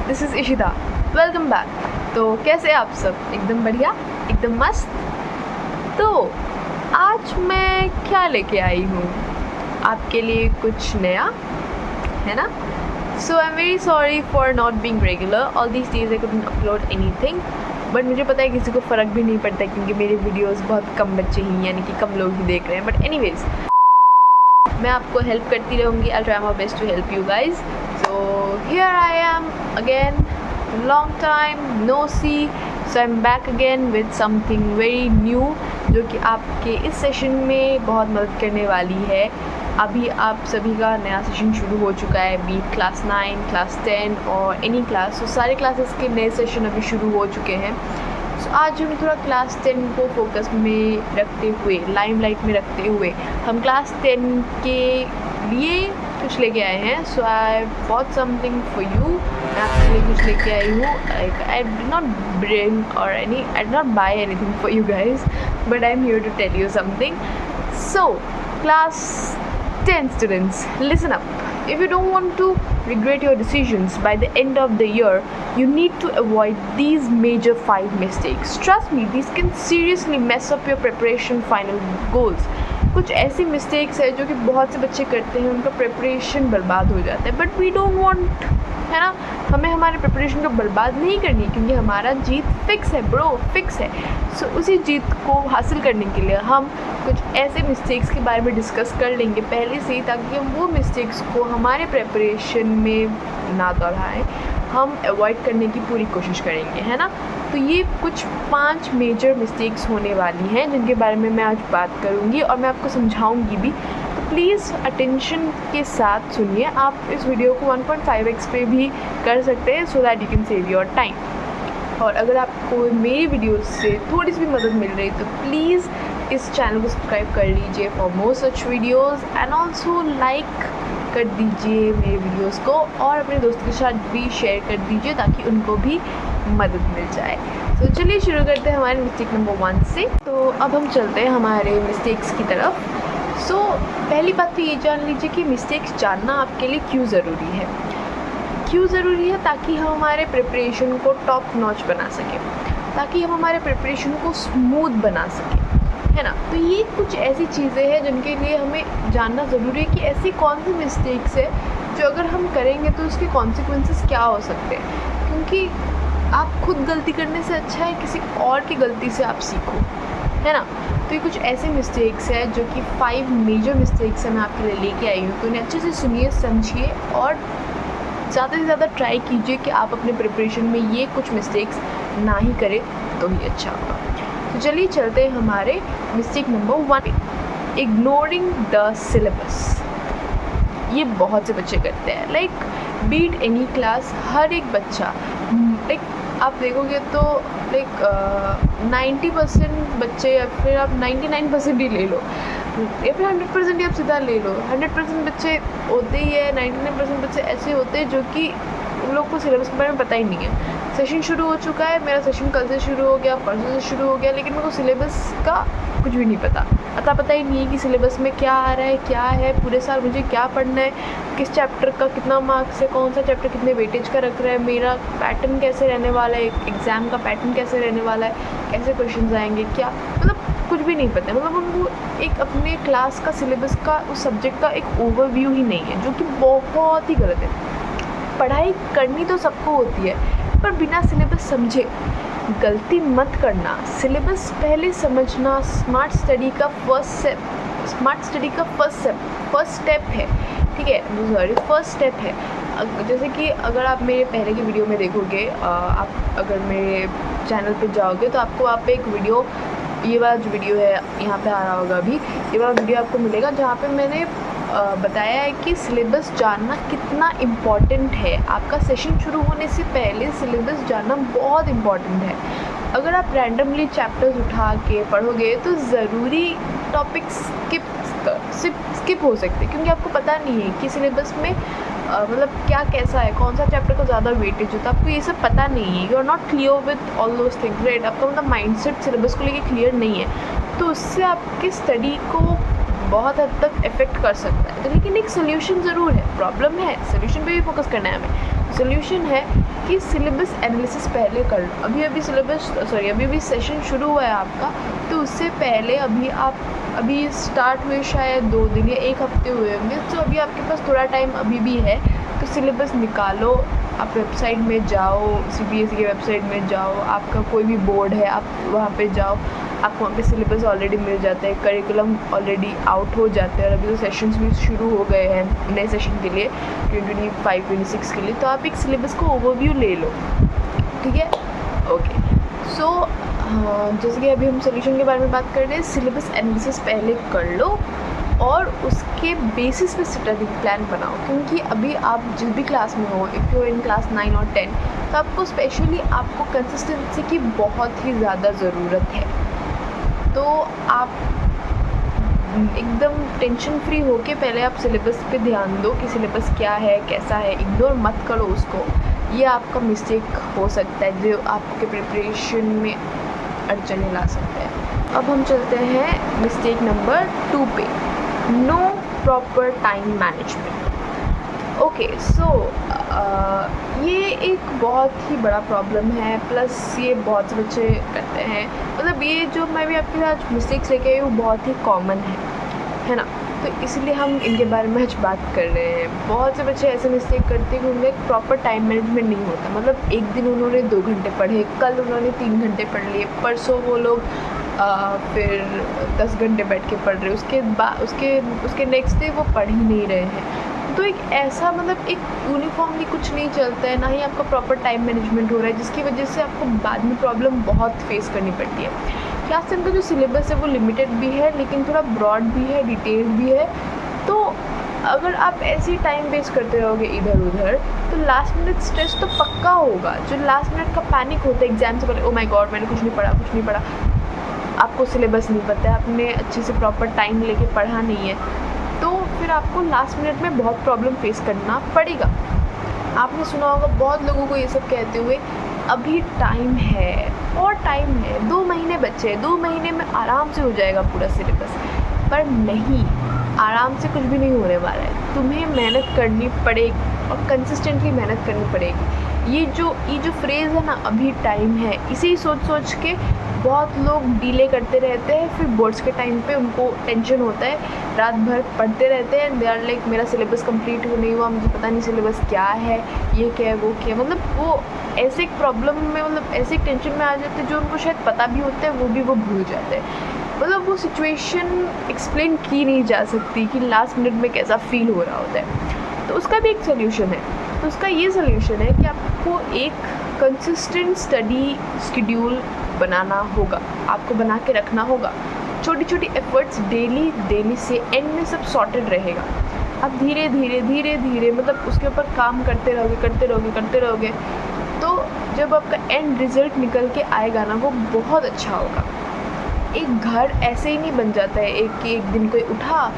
This is Ishita, welcome back. तो कैसे आप सब? एकदम बढ़िया, एकदम मस्त। तो आज मैं क्या लेके आई हूँ आपके लिए? कुछ नया, है ना? So I am very sorry for not being regular. All these days I couldn't upload anything, but मुझे पता है किसी को फ़र्क भी नहीं पड़ता क्योंकि मेरे वीडियोस बहुत कम बच्चे ही, यानी कि कम लोग ही देख रहे हैं। बट एनीवेज, मैं आपको हेल्प करती रहूँगी। I try my best to help you guys. So here I am again, long time no see. So I am back again with something very new, जो कि आपके इस सेशन में बहुत मदद करने वाली है। अभी आप सभी का नया सेशन शुरू हो चुका है, बी क्लास 9, क्लास 10 और एनी क्लास। तो सारे क्लासेस के नए सेशन अभी शुरू हो चुके हैं। सो आज हम थोड़ा क्लास 10 को फोकस में रखते हुए, लाइमलाइट में रखते हुए, हम क्लास 10 के लिए कुछ लेके आए हैं। So I bought something for you. मैं आपके लिए कुछ लेके आई हूँ। आई डिड नॉट ब्रिंग और I did not buy anything for you guys, but I am here to tell you something. So class 10 students, listen up. If you don't want to regret your decisions by the end of the year, you need to avoid these major 5 mistakes. Trust me, these can seriously mess up your preparation final goals. कुछ ऐसी mistakes है जो कि बहुत से बच्चे करते हैं, उनका प्रिपरेशन बर्बाद हो जाता है। बट वी डोंट वांट, है ना, हमें हमारे प्रिपरेशन को बर्बाद नहीं करनी, क्योंकि हमारा जीत फिक्स है ब्रो, फिक्स है। सो उसी जीत को हासिल करने के लिए हम कुछ ऐसे मिस्टेक्स के बारे में डिस्कस कर लेंगे पहले से ही, ताकि हम वो मिस्टेक्स को हमारे प्रिपरेशन में ना दोहराएं, हम अवॉइड करने की पूरी कोशिश करेंगे, है ना। तो ये कुछ 5 मेजर मिस्टेक्स होने वाली हैं जिनके बारे में मैं आज बात करूँगी और मैं आपको समझाऊँगी भी। तो प्लीज़ अटेंशन के साथ सुनिए। आप इस वीडियो को 1.5x पे भी कर सकते हैं, so that you can save your time. और अगर आपको मेरी वीडियोस से थोड़ी सी भी मदद मिल रही तो प्लीज़ इस चैनल को सब्सक्राइब कर लीजिए for more such videos, and also like कर दीजिए मेरे वीडियोस को और अपने दोस्तों के साथ भी शेयर कर दीजिए ताकि उनको भी मदद मिल जाए। तो चलिए शुरू करते हैं हमारे मिस्टेक नंबर 1 से। तो अब हम चलते हैं हमारे मिस्टेक्स की तरफ। सो पहली बात तो ये जान लीजिए कि मिस्टेक्स जानना आपके लिए क्यों ज़रूरी है। क्यों ज़रूरी है? ताकि हम हमारे प्रिपरेशन को टॉप नॉच बना सकें, ताकि हम हमारे प्रिपरेशन को स्मूथ बना सकें, है ना। तो ये कुछ ऐसी चीज़ें हैं जिनके लिए हमें जानना ज़रूरी है कि ऐसी कौन सी मिस्टेक्स है जो अगर हम करेंगे तो उसके कॉन्सिक्वेंसेस क्या हो सकते हैं। क्योंकि आप खुद गलती करने से अच्छा है किसी और की गलती से आप सीखो, है ना। तो ये कुछ ऐसे मिस्टेक्स है जो कि 5 मेजर मिस्टेक्स है, मैं आपके लिए लेके आई हूँ। तो उन्हें अच्छे से सुनिए, समझिए और ज़्यादा से ज़्यादा ट्राई कीजिए कि आप अपने प्रिपरेशन में ये कुछ मिस्टेक्स ना ही करें तो ही अच्छा होगा। तो चलिए चलते हैं हमारे मिस्टेक नंबर 1 पे, इग्नोरिंग द सिलेबस। ये बहुत से बच्चे करते हैं, लाइक बीट एनी क्लास। हर एक बच्चा, लाइक आप देखोगे तो लाइक 90% बच्चे, या फिर आप 99% ही ले लो, या फिर 100% ही आप सीधा ले लो। 100% बच्चे होते ही है, 99% बच्चे ऐसे होते हैं जो कि उन लोग को सिलेबस के बारे में पता ही नहीं है। सेशन शुरू हो चुका है, मेरा सेशन कल से शुरू हो गया, परसों से शुरू हो गया, लेकिन मेरे को सिलेबस का कुछ भी नहीं पता। पता ही नहीं है कि सिलेबस में क्या आ रहा है, क्या है, पूरे साल मुझे क्या पढ़ना है, किस चैप्टर का कितना मार्क्स है, कौन सा चैप्टर कितने वेटेज का रख रहा है, मेरा पैटर्न कैसे रहने वाला है, एग्ज़ाम का पैटर्न कैसे रहने वाला है, कैसे क्वेश्चंस आएंगे, क्या, मतलब कुछ भी नहीं पता है। मतलब उनको एक अपने क्लास का सिलेबस का, उस सब्जेक्ट का एक ओवरव्यू ही नहीं है, जो कि बहुत ही गलत है। पढ़ाई करनी तो सबको होती है, पर बिना सिलेबस समझे गलती मत करना। सिलेबस पहले समझना स्मार्ट स्टडी का फर्स्ट स्टेप है, ठीक है, सॉरी, फर्स्ट स्टेप है। जैसे कि अगर आप मेरे पहले की वीडियो में देखोगे, आप अगर मेरे चैनल पे जाओगे तो आपको वहाँ पे एक वीडियो, ये वाला जो वीडियो है यहाँ पे आ रहा होगा अभी, ये वाला वीडियो आपको मिलेगा जहाँ पे मैंने बताया है कि सिलेबस जानना कितना इम्पॉर्टेंट है। आपका सेशन शुरू होने से पहले सिलेबस जानना बहुत इम्पॉर्टेंट है। अगर आप रैंडमली चैप्टर्स उठा के पढ़ोगे तो ज़रूरी टॉपिक्स स्किप हो सकते हैं, क्योंकि आपको पता नहीं है कि सिलेबस में मतलब क्या कैसा है, कौन सा चैप्टर को ज़्यादा वेटेज होता है, आपको ये सब पता नहीं है। You are not clear with all those things, right. आपका मतलब माइंडसेट सिलेबस को लेके क्लियर नहीं है, तो उससे आपकी स्टडी को बहुत हद तक इफ़ेक्ट कर सकता है। तो लेकिन एक सोल्यूशन ज़रूर है, प्रॉब्लम है, सोल्यूशन पे भी फोकस करना है हमें। सोल्यूशन है कि सिलेबस एनालिसिस पहले कर लो। अभी सेशन शुरू हुआ है आपका, तो उससे पहले अभी स्टार्ट हुए शायद 2 दिन या 1 हफ्ते हुए होंगे, तो अभी आपके पास थोड़ा टाइम अभी भी है। तो सिलेबस निकालो, आप वेबसाइट में जाओ, CBSE के वेबसाइट में जाओ, आपका कोई भी बोर्ड है आप वहाँ पे जाओ, आपको वहाँ पे सिलेबस ऑलरेडी मिल जाता है, करिकुलम ऑलरेडी आउट हो जाते हैं और अभी तो सेशंस भी शुरू हो गए हैं नए सेशन के लिए 2025-26 के लिए। तो आप एक सिलेबस को ओवरव्यू ले लो, ठीक है। ओके, सो जैसे कि अभी हम सोल्यूशन के बारे में बात कर रहे हैं, सिलेबस एनालिसिस पहले कर लो और उसके बेसिस पे स्टडी प्लान बनाओ, क्योंकि अभी आप जिस भी क्लास में हो, इफ़ यू इन क्लास 9 और 10, तो आपको स्पेशली कंसिस्टेंसी की बहुत ही ज़्यादा ज़रूरत है। तो आप एकदम टेंशन फ्री होके पहले आप सिलेबस पे ध्यान दो कि सिलेबस क्या है, कैसा है, इग्नोर मत करो उसको। ये आपका मिस्टेक हो सकता है जो आपके प्रिपरेशन में अड़चने ला सकता है। अब हम चलते हैं मिस्टेक नंबर 2 पे, no proper time management. Okay, so ये एक बहुत ही बड़ा प्रॉब्लम है, प्लस ये बहुत से बच्चे करते हैं। मतलब ये जो मैं भी आपके साथ मिस्टेक्स लेके आई हूँ बहुत ही कॉमन है ना, तो इसलिए हम इनके बारे में आज बात कर रहे हैं। बहुत से बच्चे ऐसे मिस्टेक करते हैं कि उनका एक प्रॉपर टाइम मैनेजमेंट नहीं होता। मतलब एक दिन उन्होंने 2 घंटे पढ़े, कल उन्होंने 3 घंटे पढ़ लिए, परसों वो लोग फिर 10 घंटे बैठ के पढ़ रहे, उसके नेक्स्ट डे वो पढ़ ही नहीं रहे हैं। तो एक ऐसा मतलब एक यूनिफॉर्मली कुछ नहीं चलता है, ना ही आपका प्रॉपर टाइम मैनेजमेंट हो रहा है, जिसकी वजह से आपको बाद में प्रॉब्लम बहुत फेस करनी पड़ती है। क्लास 10 का जो सिलेबस है वो लिमिटेड भी है, लेकिन थोड़ा ब्रॉड भी है, डिटेल्ड भी है। तो अगर आप ऐसे ही टाइम वेस्ट करते रहोगे इधर उधर, तो लास्ट मिनट स्ट्रेस तो पक्का होगा। जो लास्ट मिनट का पैनिक होता है एग्जाम से पहले, ओ माय गॉड मैंने कुछ नहीं पढ़ा, आपको सिलेबस नहीं पता है, आपने अच्छे से प्रॉपर टाइम लेके पढ़ा नहीं है, तो फिर आपको लास्ट मिनट में बहुत प्रॉब्लम फेस करना पड़ेगा। आपने सुना होगा बहुत लोगों को ये सब कहते हुए, अभी टाइम है और टाइम है, 2 महीने बचे हैं, 2 महीने में आराम से हो जाएगा पूरा सिलेबस। पर नहीं, आराम से कुछ भी नहीं होने वाला है, तुम्हें मेहनत करनी पड़ेगी और कंसिस्टेंटली मेहनत करनी पड़ेगी। ये जो फ्रेज़ है ना, अभी टाइम है, इसे ही सोच के बहुत लोग डिले करते रहते हैं। फिर बोर्ड्स के टाइम पे उनको टेंशन होता है, रात भर पढ़ते रहते हैं, दे आर लाइक मेरा सिलेबस कंप्लीट नहीं हुआ, मुझे पता नहीं सिलेबस क्या है, ये क्या है, वो क्या है। मतलब वो ऐसे एक प्रॉब्लम में, मतलब ऐसे एक टेंशन में आ जाते हैं जो उनको शायद पता भी होता है, वो भूल जाते हैं। मतलब वो सिचुएशन एक्सप्लेन की नहीं जा सकती कि लास्ट मिनट में कैसा फील हो रहा होता है। तो उसका भी एक सोल्यूशन है। तो उसका ये सोल्यूशन है कि आपको एक कंसिस्टेंट स्टडी शेड्यूल बनाना होगा, आपको बना के रखना होगा। छोटी छोटी एफर्ट्स डेली से एंड में सब सॉर्टेड रहेगा। आप धीरे धीरे मतलब उसके ऊपर काम करते रहोगे, तो जब आपका एंड रिज़ल्ट निकल के आएगा ना, वो बहुत अच्छा होगा। एक घर ऐसे ही नहीं बन जाता है एक दिन कोई उठा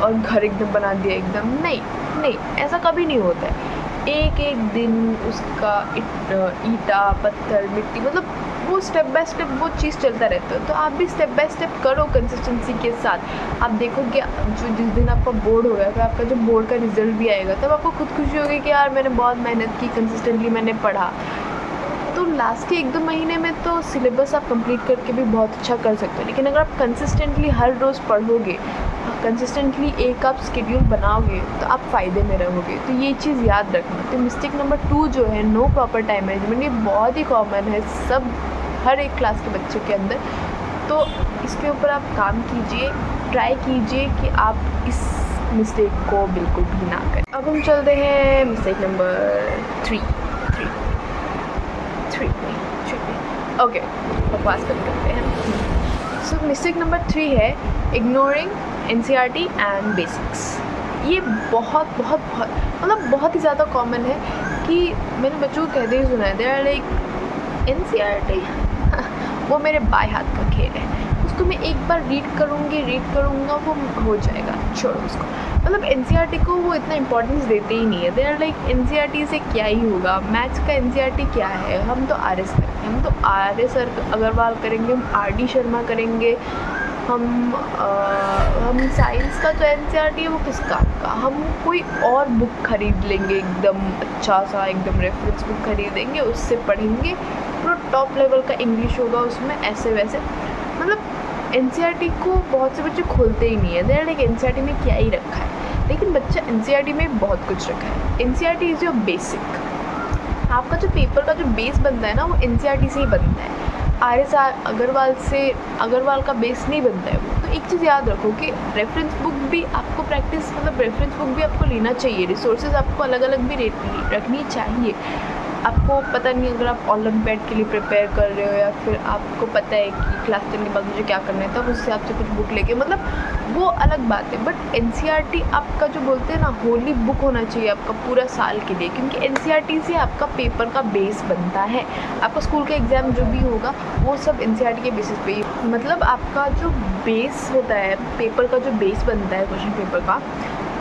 और घर एकदम बना दिया एकदम, नहीं, ऐसा कभी नहीं होता है। एक दिन उसका ईंटा, पत्थर, मिट्टी, मतलब वो स्टेप बाय स्टेप वो चीज़ चलता रहता है। तो आप भी स्टेप बाय स्टेप करो कंसिस्टेंसी के साथ। आप देखोगे जो जिस दिन आपका बोर्ड होगा, फिर आपका जो बोर्ड का रिज़ल्ट भी आएगा, तब आपको खुद खुशी होगी कि यार मैंने बहुत मेहनत की, कंसिस्टेंटली मैंने पढ़ा। तो लास्ट के 1-2 महीने में तो सिलेबस आप कंप्लीट करके भी बहुत अच्छा कर सकते हो, लेकिन अगर आप कंसिस्टेंटली हर रोज़ पढ़ोगे, कंसिस्टेंटली एक आप शेड्यूल बनाओगे, तो आप फ़ायदे में रहोगे। तो ये चीज़ याद रखना। तो मिस्टेक नंबर 2 जो है, नो प्रॉपर टाइम मैनेजमेंट, ये बहुत ही कॉमन है हर एक क्लास के बच्चों के अंदर। तो इसके ऊपर आप काम कीजिए, ट्राई कीजिए कि आप इस मिस्टेक को बिल्कुल भी ना करें। अब हम चलते हैं मिस्टेक नंबर 3 पे। ओके, बकवास करते हैं। सो मिस्टेक नंबर 3 है इग्नोरिंग NCERT एंड बेसिक्स। ये बहुत ही ज़्यादा कॉमन है कि मैंने बच्चों को कहते ही सुना है, दे आर लाइक NCERT वो मेरे बाएं हाथ का खेल है, उसको मैं एक बार रीड करूँगा वो हो जाएगा, छोड़ो उसको। मतलब NCERT को वो इतना इंपॉर्टेंस देते ही नहीं है। दे आर लाइक NCERT से क्या ही होगा, मैथ्स का NCERT क्या है, हम तो RS करेंगे, हम तो RS अग्रवाल करेंगे, हम RD शर्मा करेंगे, हम साइंस का जो NCERT है वो किस काम का, हम कोई और बुक खरीद लेंगे, एकदम अच्छा सा एकदम रेफरेंस बुक खरीदेंगे, उससे पढ़ेंगे, पूरा टॉप लेवल का इंग्लिश होगा उसमें, ऐसे वैसे। मतलब NCERT को बहुत से बच्चे खोलते ही नहीं है, देर लाइक NCERT में क्या ही रखा है, लेकिन बच्चा NCERT में बहुत कुछ रखा है। NCERT is your basic. आपका जो पेपर का जो बेस बनता है ना वो NCERT से ही बनता है, RS अग्रवाल का बेस नहीं बनता है वो। तो एक चीज़ याद रखो कि रेफरेंस बुक भी आपको प्रैक्टिस, मतलब रेफरेंस बुक भी आपको लेना चाहिए, रिसोर्सेज आपको अलग अलग भी रखनी चाहिए। आपको पता नहीं, अगर आप ओलंपियाड के लिए प्रिपेयर कर रहे हो या फिर आपको पता है कि क्लास 10 के बाद मुझे क्या करना है, तब उस हिसाब से कुछ बुक लेके, मतलब वो अलग बात है। बट NCERT आपका जो बोलते हैं ना होली बुक होना चाहिए आपका पूरा साल के लिए, क्योंकि NCERT से आपका पेपर का बेस बनता है। आपका स्कूल का एग्ज़ाम जो भी होगा वो सब NCERT के बेसिस पे ही, मतलब आपका जो बेस होता है, पेपर का जो बेस बनता है क्वेश्चन पेपर का,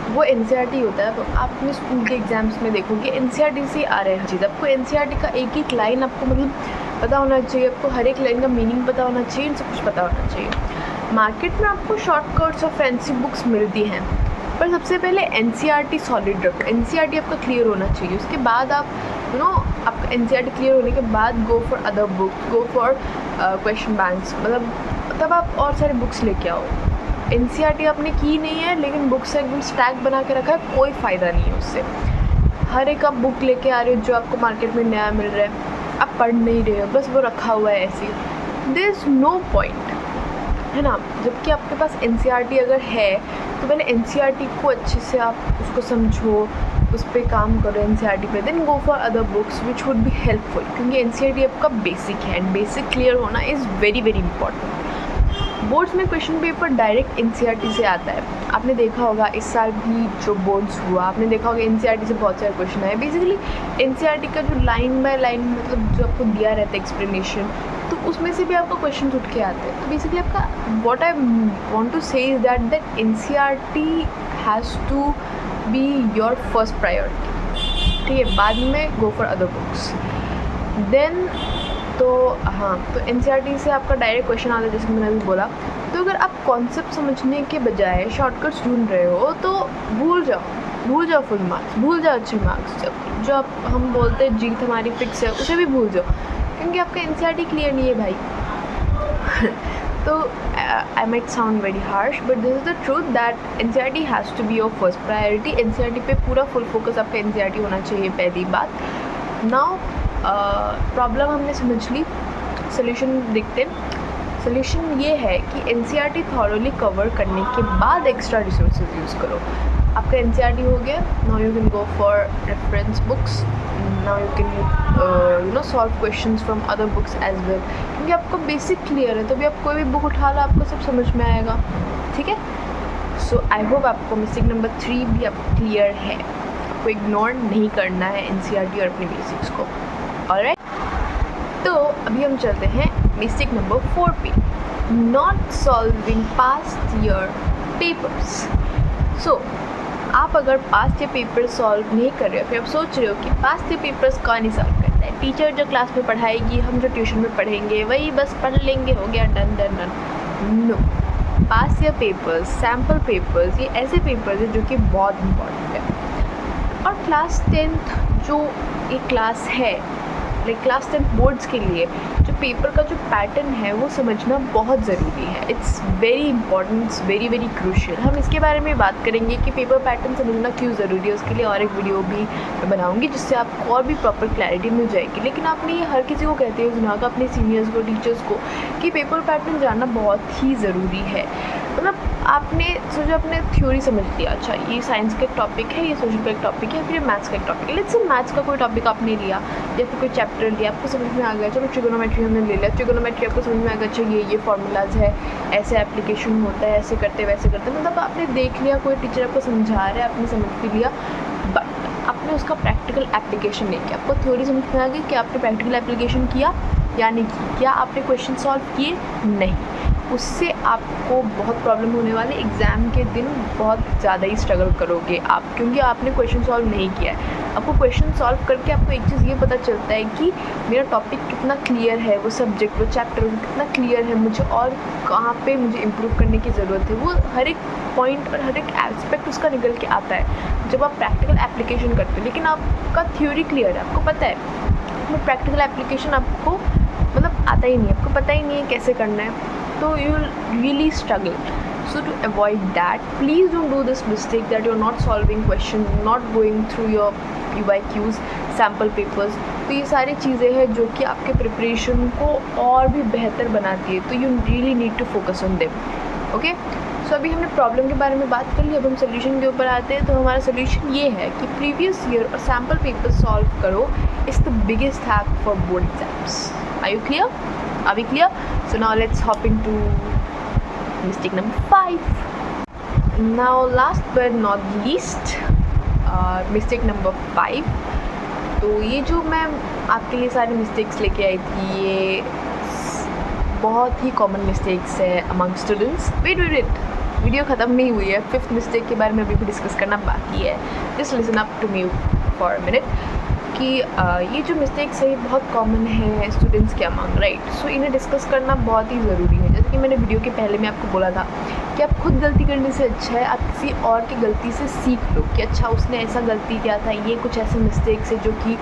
वो NCERT होता है। तो आप अपने स्कूल के एग्ज़ाम्स में देखोगे NCERT से आ रहे हैं हर चीज़। आपको NCERT का एक एक लाइन आपको मतलब पता होना चाहिए, आपको हर एक लाइन का मीनिंग पता होना चाहिए, सब कुछ पता होना चाहिए। मार्केट में आपको शॉर्टकट्स और फैंसी बुक्स मिलती हैं, पर सबसे पहले NCERT सॉलिड रखो। NCERT आपका क्लियर होना चाहिए, उसके बाद आप आपका NCERT क्लियर होने के बाद गो for other books, go for question banks, मतलब तब आप और सारे बुक्स लेके आओ। NCERT आपने की नहीं है लेकिन बुक से एकदम स्टैक बना के रखा है, कोई फ़ायदा नहीं है उससे। हर एक आप बुक लेके आ रहे हो जो आपको मार्केट में नया मिल रहा है, आप पढ़ नहीं रहे हो, बस वो रखा हुआ है ऐसे ही, देयर इज़ नो पॉइंट, है ना। जबकि आपके पास NCERT अगर है तो पहले NCERT को अच्छे से आप उसको समझो, उस पर काम करो NCERT पे, then go for other books which would be helpful, क्योंकि NCERT आपका बेसिक है एंड बेसिक क्लियर होना is very very important. Boards में क्वेश्चन पेपर डायरेक्ट NCERT से आता है। आपने देखा होगा इस साल भी जो बोर्ड्स हुआ, आपने देखा होगा NCERT से बहुत सारे क्वेश्चन आए। बेसिकली NCERT का जो लाइन बाय लाइन मतलब जो आपको दिया रहता है एक्सप्लेनेशन, तो उसमें से भी आपको क्वेश्चन उठ के आते हैं। तो बेसिकली आपका what I want to say is that NCERT has to be your first priority, ठीक है। बाद में go for other books, then तो हाँ, तो NCERT से आपका डायरेक्ट क्वेश्चन आता है, जैसे मैंने अभी बोला। तो अगर आप कॉन्सेप्ट समझने के बजाय शॉर्टकट्स ढूंढ रहे हो तो भूल जाओ फुल मार्क्स, भूल जाओ अच्छे मार्क्स, जो आप हम बोलते हैं जीत हमारी फिक्स है, उसे भी भूल जाओ, क्योंकि आपका NCERT क्लियर नहीं है भाई। तो I might sound very harsh but this is the truth that NCERT has to be your first priority. NCERT पे पूरा फुल फोकस आपका NCERT होना चाहिए, पहली बात। नाउ प्रॉब्लम हमने समझ ली, सोल्यूशन देखते हैं। सोल्यूशन ये है कि NCERT थॉरोली कवर करने के बाद एक्स्ट्रा रिसोर्सेज यूज़ करो। आपका NCERT हो गया, now you can go for reference books, now you can solve questions from other books as well, क्योंकि आपको बेसिक क्लियर है, तभी आप कोई भी बुक उठा लो आपको सब समझ में आएगा, ठीक है। सो आई होप आपको मिस्टेक नंबर 3 भी आपको क्लियर है, आपको इग्नोर नहीं करना है NCERT और अपने बेसिक्स को, ऑलराइट। तो अभी हम चलते हैं मिस्टेक नंबर 4 पे, not solving past year papers. So आप अगर पास्ट ईयर पेपर सॉल्व नहीं कर रहे हो, फिर आप सोच रहे हो कि पास्ट ईयर पेपर्स कौन नहीं सॉल्व करता है, टीचर जो क्लास में पढ़ाएगी, हम जो ट्यूशन में पढ़ेंगे, वही बस पढ़ लेंगे, हो गया, done done done. No, past year papers, sample papers, ये ऐसे पेपर्स हैं जो कि बहुत इंपॉर्टेंट है। और क्लास 10th जो ये क्लास है, लाइक क्लास 10 बोर्ड्स के लिए जो पेपर का जो पैटर्न है वो समझना बहुत ज़रूरी है। It's very important, it's very very crucial. हम इसके बारे में बात करेंगे कि पेपर पैटर्न समझना क्यों ज़रूरी है, उसके लिए और एक वीडियो भी मैं बनाऊंगी जिससे आपको और भी प्रॉपर क्लैरिटी मिल जाएगी। लेकिन आपने ये हर किसी को कहते हो, सुना अपने सीनियर्स को, टीचर्स को, कि पेपर पैटर्न जानना बहुत ही ज़रूरी है। मतलब आपने सोचो, आपने थ्योरी समझ लिया, अच्छा ये साइंस का एक टॉपिक है, ये सोशल का एक टॉपिक है, फिर ये मैथ्स का एक टॉपिक है। लेट्स से मैथ्स का कोई टॉपिक आपने लिया या फिर कोई चैप्टर लिया, आपको समझ में आ गया, चलो ट्रिगोनोमेट्री हमने ले लिया, ट्रिगोनोमेट्री आपको समझ में आ गया, अच्छा ये फार्मूलाज है, ऐसे एप्लीकेशन होता है, ऐसे करते वैसे करते, मतलब आपने देख लिया, कोई टीचर आपको समझा रहा है, आपने समझ भी लिया, बट आपने उसका प्रैक्टिकल एप्लीकेशन नहीं किया। आपको थ्योरी समझ में आ गई कि आपने प्रैक्टिकल एप्लीकेशन किया या नहीं किया, क्या आपने क्वेश्चन सॉल्व किए, नहीं। उससे आपको बहुत प्रॉब्लम होने वाली, एग्ज़ाम के दिन बहुत ज़्यादा ही स्ट्रगल करोगे आप, क्योंकि आपने क्वेश्चन सॉल्व नहीं किया है। आपको क्वेश्चन सॉल्व करके आपको एक चीज़ ये पता चलता है कि मेरा टॉपिक कितना क्लियर है, वो सब्जेक्ट, वो चैप्टर कितना क्लियर है, मुझे और कहाँ पे मुझे इम्प्रूव करने की ज़रूरत है। वो हर एक पॉइंट और हर एक एस्पेक्ट उसका निकल के आता है जब आप प्रैक्टिकल एप्लीकेशन करते हो। लेकिन आपका थ्योरी क्लियर है, आपको पता है, वो प्रैक्टिकल एप्लीकेशन आपको मतलब आता ही नहीं है, आपको पता ही नहीं है कैसे करना है, तो you will really struggle. So to avoid that, please don't do this mistake that you're not solving questions, not going through your PYQs, sample papers. तो ये सारी चीज़ें हैं जो कि आपके प्रिपरेशन को और भी बेहतर बनाती है, तो you really need to focus on them. Okay, so अभी हमने प्रॉब्लम के बारे में बात कर ली, अब हम सोल्यूशन के ऊपर आते हैं। तो हमारा सोल्यूशन ये है कि प्रीवियस ईयर और सैम्पल पेपर सॉल्व करो, it's the biggest hack for board exams. Are you clear? Are we clear? So now let's hop in to mistake number 5. Now last but not least, mistake number 5. तो ये जो मैं आपके लिए सारे mistakes लेके आई थी, ये बहुत ही कॉमन मिस्टेक्स है अमंग स्टूडेंट्स. वेट, वीडियो ख़त्म नहीं हुई है, 5th मिस्टेक के बारे में अभी भी डिस्कस करना बाकी है. Just listen up to me for a minute कि ये जो मिस्टेक्स है ये बहुत कॉमन है स्टूडेंट्स के अमंग, राइट. सो इन्हें डिस्कस करना बहुत ही ज़रूरी है. जैसे कि मैंने वीडियो के पहले में आपको बोला था कि आप खुद गलती करने से अच्छा है आप किसी और की गलती से सीख लो कि अच्छा उसने ऐसा गलती किया था, ये कुछ ऐसे मिस्टेक्स है जो कि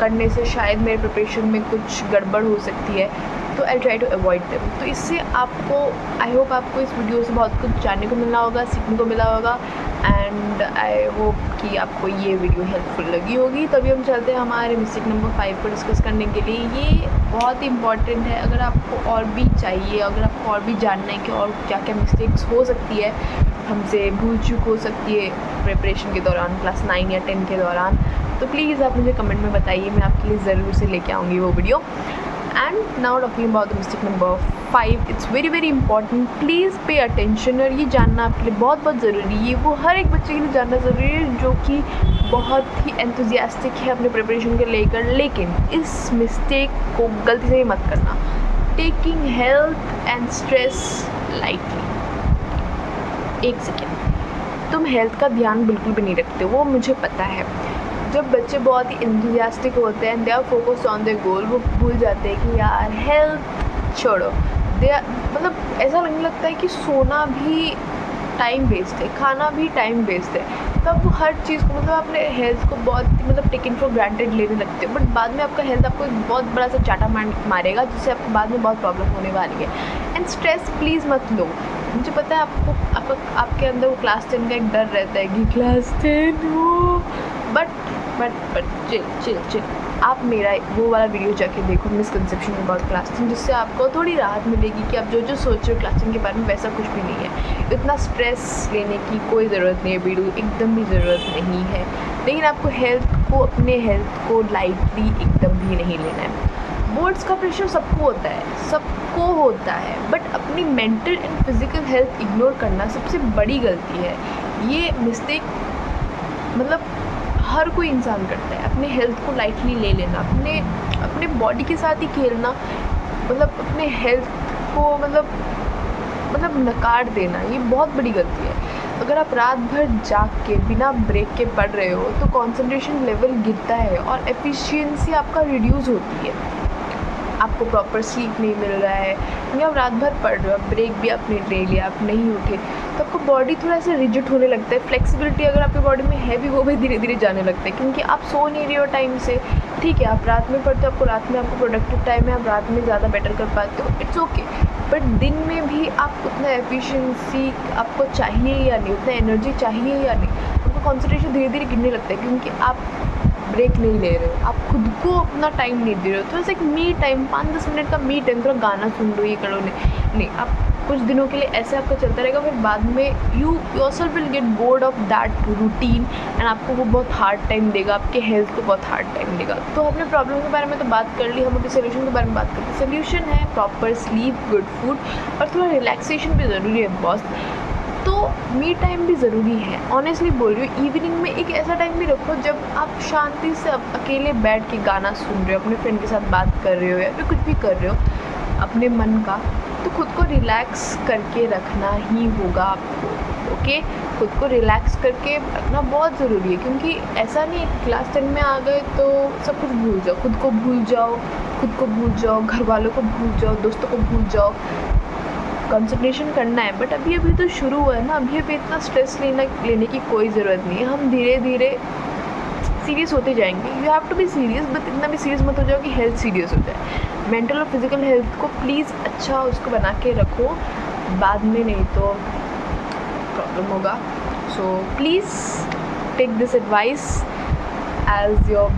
करने से शायद मेरे प्रिपरेशन में कुछ गड़बड़ हो सकती है, तो I try to avoid them. तो इससे आपको, आई होप आपको इस वीडियो से बहुत कुछ जानने को मिला होगा, सीखने को मिला होगा, एंड आई होप कि आपको ये वीडियो हेल्पफुल लगी होगी. तभी हम चलते हैं हमारे मिस्टेक नंबर 5 को डिस्कस करने के लिए. ये बहुत ही इंपॉर्टेंट है. अगर आपको और भी चाहिए, अगर आपको और भी जानना है कि और क्या क्या मिस्टेक्स हो सकती है, हमसे भूल चूक हो सकती है प्रिपरेशन के दौरान, क्लास 9 या 10 के दौरान, तो प्लीज़ आप मुझे कमेंट में बताइए, मैं आपके लिए ज़रूर से लेके आऊँगी वो video. And now talking about the mistake number 5, it's very very important. Please pay attention. और ये जानना आपके लिए बहुत बहुत ज़रूरी है, ये वो हर एक बच्चे के लिए जानना ज़रूरी है जो कि बहुत ही एंथुजियास्टिक है अपने प्रिपरेशन के लेकर. लेकिन इस मिस्टेक को गलती से ही मत करना, taking health and stress lightly. एक सेकेंड, तुम हेल्थ का ध्यान बिल्कुल भी नहीं रखते, वो मुझे पता है. जब बच्चे बहुत ही एंथुजियास्टिक होते हैं, they are focused on their goal, वो भूल जाते हैं कि यार हेल्थ छोड़ो. मतलब ऐसा लगने लगता है कि सोना भी टाइम वेस्ट है, खाना भी टाइम वेस्ट है. तब वो हर चीज़ को, मतलब अपने हेल्थ को बहुत मतलब टेकन फॉर ग्रांटेड लेने लगते हो. बट बाद में आपका हेल्थ आपको एक बहुत बड़ा सा चाटा मारेगा, जिससे आपको बाद में बहुत प्रॉब्लम होने वाली है. एंड स्ट्रेस प्लीज़ मत लो. मुझे पता है आपके अंदर वो क्लास 10 का एक डर रहता है कि क्लास 10 हो, बट चिल. आप मेरा वो वाला वीडियो जाके देखो, मिसकंसेप्शन अबाउट क्लास 10, जिससे आपको थोड़ी राहत मिलेगी कि आप जो सोच रहे हो क्लास 10 के बारे में वैसा कुछ भी नहीं है. इतना स्ट्रेस लेने की कोई ज़रूरत नहीं है वीडियो, एकदम भी ज़रूरत नहीं है. लेकिन आपको अपने हेल्थ को लाइटली एकदम भी नहीं लेना है. बोर्ड्स का प्रेशर सबको होता है, बट अपनी mental and physical health ignore करना सबसे बड़ी गलती है. ये मिस्टेक मतलब हर कोई इंसान करता है. अपने हेल्थ को लाइटली ले लेना, अपने बॉडी के साथ ही खेलना, मतलब अपने हेल्थ को मतलब नकार देना, ये बहुत बड़ी गलती है. अगर आप रात भर जाग के बिना ब्रेक के पढ़ रहे हो तो कंसंट्रेशन लेवल गिरता है और एफिशिएंसी आपका रिड्यूस होती है. आपको प्रॉपर स्लीप नहीं मिल रहा है, क्योंकि आप रात भर पढ़ रहे हो, ब्रेक भी आपने ले लिया, आप नहीं उठे, तो आपको बॉडी थोड़ा सा रिजिड होने लगता है. फ्लेक्सिबिलिटी अगर आपकी बॉडी में है भी, वो भी धीरे धीरे जाने लगता है, क्योंकि आप सो नहीं रहे हो टाइम से. ठीक है, आप रात में पढ़ते हो, आपको रात में आपको प्रोडक्टिव टाइम है, आप रात में ज़्यादा बेटर कर पाते हो, इट्स ओके. बट दिन में भी आप उतना एफिशिएंसी आपको चाहिए या नहीं, उतना एनर्जी चाहिए या नहीं, आपको कॉन्सेंट्रेशन धीरे धीरे गिरने लगता है, क्योंकि आप ब्रेक नहीं ले रहे हो, आप खुद को अपना टाइम नहीं दे रहे हो. तो ऐसे एक मी टाइम, 5-10 मिनट का मी टाइम, थोड़ा गाना सुन लो, ये करो, नहीं आप कुछ दिनों के लिए ऐसे आपका चलता रहेगा. फिर बाद में you yourself will get bored of that routine, and आपको वो बहुत हार्ड टाइम देगा, आपके हेल्थ को बहुत हार्ड टाइम देगा. तो हमने प्रॉब्लम के बारे में तो बात कर ली, हम अभी सोल्यूशन के बारे में बात करते हैं. सोल्यूशन है प्रॉपर स्लीप, गुड फूड, और थोड़ा रिलैक्सेशन भी ज़रूरी है बॉस. तो मी टाइम भी ज़रूरी है. ऑनेस्टली बोल रही हूँ, इवनिंग में एक ऐसा टाइम भी रखो जब आप शांति से अकेले बैठ के गाना सुन रहे हो, अपने फ्रेंड के साथ बात कर रहे हो, या फिर कुछ भी कर रहे हो अपने मन का, तो खुद को रिलैक्स करके रखना ही होगा आपको। ओके, खुद को रिलैक्स करके रखना बहुत ज़रूरी है, क्योंकि ऐसा नहीं है क्लास 10 में आ गए तो सब कुछ भूल जाओ, खुद को भूल जाओ, घर वालों को भूल जाओ, दोस्तों को भूल जाओ। कंसंट्रेशन करना है, बट अभी तो शुरू हुआ है ना, अभी इतना स्ट्रेस लेने की कोई ज़रूरत नहीं है। हम धीरे धीरे सीरियस होते जाएंगे। You have to be serious, but इतना भी सीरियस मत हो जाओ कि हेल्थ सीरियस हो जाए। मेंटल और फिजिकल हेल्थ को प्लीज़ अच्छा उसको बना के रखो, बाद में नहीं तो प्रॉब्लम होगा। So please take this advice as your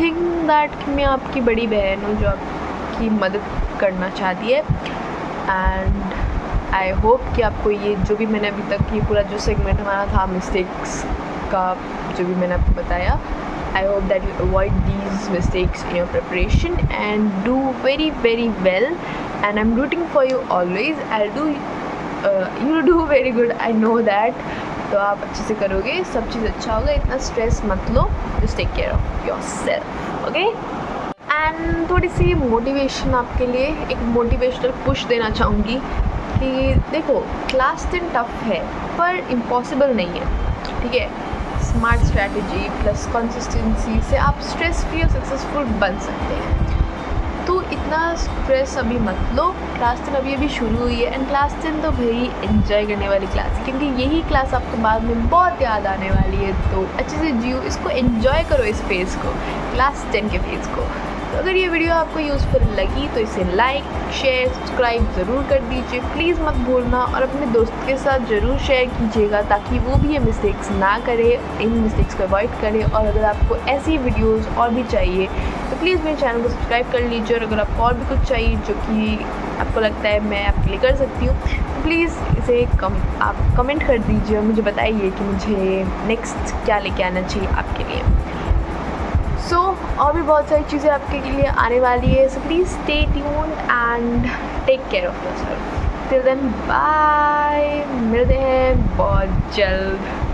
think that मैं आपकी बड़ी बहन हूँ जो आपकी मदद करना चाहती है। एंड आई होप कि आपको ये जो भी मैंने अभी तक ये पूरा जो सेगमेंट हमारा था मिस्टेक्स का, जो भी मैंने आपको बताया, I hope that you avoid these mistakes in your preparation and do very well, and I'm rooting for you always. You'll do very good, I know that. तो आप अच्छे से करोगे, सब चीज़ अच्छा होगा, इतना स्ट्रेस मत लो, just take care of yourself, okay? And थोड़ी सी मोटिवेशन आपके लिए, एक मोटिवेशनल पुश देना चाहूँगी कि देखो क्लास 10 टफ है पर इम्पॉसिबल नहीं है, ठीक है। स्मार्ट स्ट्रैटेजी प्लस कंसिस्टेंसी से आप स्ट्रेस फ्री और सक्सेसफुल बन सकते हैं। तो इतना स्ट्रेस अभी मत लो, क्लास 10 अभी शुरू हुई है, एंड क्लास 10 तो भाई एंजॉय करने वाली क्लास है, क्योंकि यही क्लास आपको बाद में बहुत याद आने वाली है। तो अच्छे से जियो, इसको एंजॉय करो, इस फेज़ को, क्लास 10 के फेज़ को। तो अगर ये वीडियो आपको यूज़फुल लगी तो इसे लाइक शेयर सब्सक्राइब ज़रूर कर दीजिए, प्लीज़ मत भूलना, और अपने दोस्त के साथ ज़रूर शेयर कीजिएगा ताकि वो भी ये मिस्टेक्स ना करे, इन मिस्टेक्स को अवॉइड करे। और अगर आपको ऐसी वीडियोस और भी चाहिए तो प्लीज़ मेरे चैनल को सब्सक्राइब कर लीजिए, और अगर आपको और भी कुछ चाहिए जो कि आपको लगता है मैं आपके लिए कर सकती हूँ तो प्लीज़ इसे आप कमेंट कर दीजिए और मुझे बताइए कि मुझे नेक्स्ट क्या लेके आना चाहिए आपके लिए। सो और भी बहुत सारी चीज़ें आपके लिए आने वाली है, so please stay tuned and take care of yourself. Till then bye, मिलते हैं बहुत जल्द।